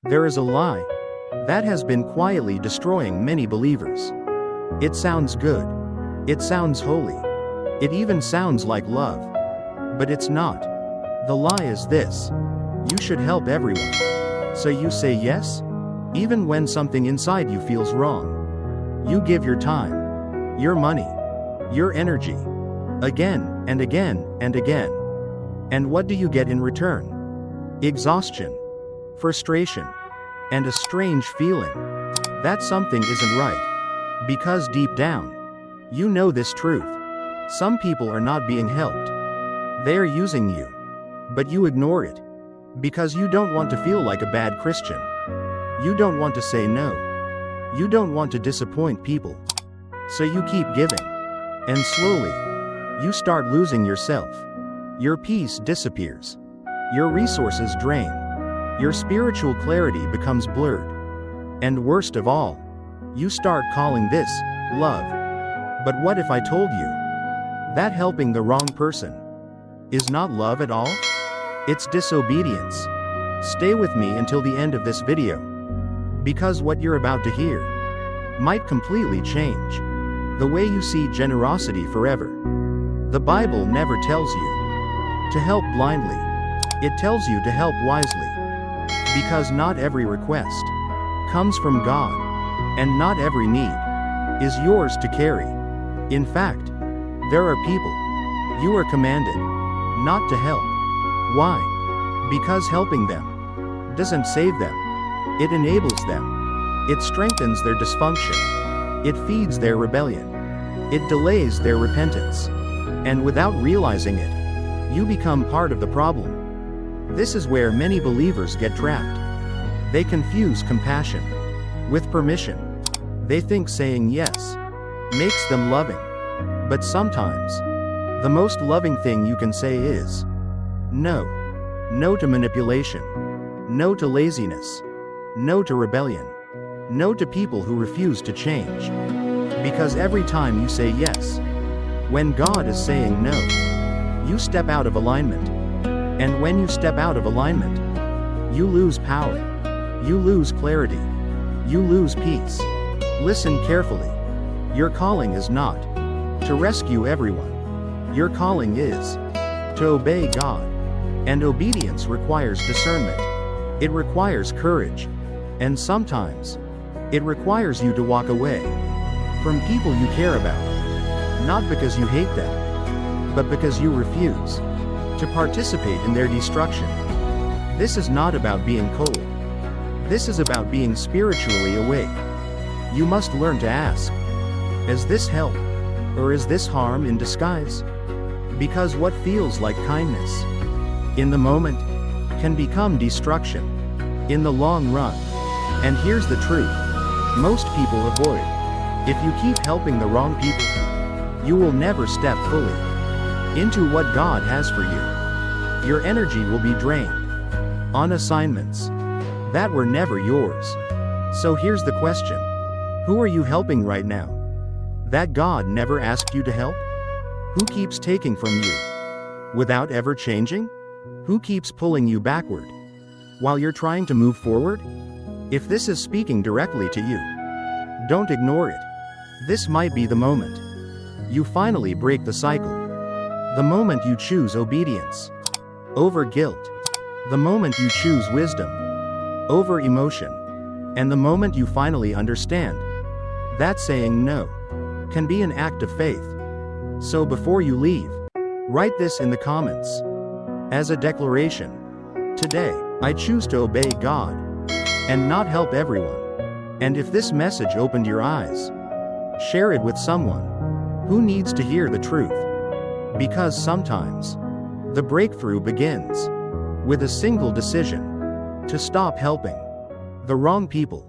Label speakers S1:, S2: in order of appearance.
S1: There is a lie that has been quietly destroying many believers. It sounds good. It sounds holy. It even sounds like love. But it's not. The lie is this: you should help everyone. So you say yes? Even when something inside you feels wrong. You give your time, your money, your energy, again and again and again. And what do you get in return? Exhaustion, frustration, and a strange feeling that something isn't right. Because deep down, you know this truth. Some people are not being helped. They are using you. But you ignore it. Because you don't want to feel like a bad Christian. You don't want to say no. You don't want to disappoint people. So you keep giving. And slowly, you start losing yourself. Your peace disappears. Your resources drain. Your spiritual clarity becomes blurred. And worst of all, you start calling this love. But what if I told you that helping the wrong person is not love at all? It's disobedience. Stay with me until the end of this video. Because what you're about to hear might completely change the way you see generosity forever. The Bible never tells you to help blindly. It tells you to help wisely. Because not every request comes from God, and not every need is yours to carry. In fact, there are people you are commanded not to help. Why? Because helping them doesn't save them. It enables them. It strengthens their dysfunction. It feeds their rebellion. It delays their repentance. And without realizing it, you become part of the problem. This is where many believers get trapped. They confuse compassion with permission. They think saying yes makes them loving. But sometimes, the most loving thing you can say is no. No to manipulation. No to laziness. No to rebellion. No to people who refuse to change. Because every time you say yes, when God is saying no, you step out of alignment. And when you step out of alignment, you lose power. You lose clarity. You lose peace. Listen carefully. Your calling is not to rescue everyone. Your calling is to obey God. And obedience requires discernment. It requires courage. And sometimes, it requires you to walk away from people you care about. Not because you hate them, but because you refuse to participate in their destruction. This is not about being cold. This is about being spiritually awake. You must learn to ask, is this help? Or is this harm in disguise? Because what feels like kindness in the moment can become destruction in the long run. And here's the truth most people avoid. If you keep helping the wrong people, you will never step fully into what God has for you. Your energy will be drained on assignments that were never yours. So here's the question: who are you helping right now that God never asked you to help? Who keeps taking from you without ever changing? Who keeps pulling you backward while you're trying to move forward? If this is speaking directly to you, don't ignore it. This might be the moment you finally break the cycle. The moment you choose obedience over guilt. The moment you choose wisdom over emotion. And the moment you finally understand that saying no can be an act of faith. So before you leave, write this in the comments as a declaration. Today, I choose to obey God and not help everyone. And if this message opened your eyes, share it with someone who needs to hear the truth. Because sometimes, the breakthrough begins with a single decision to stop helping the wrong people.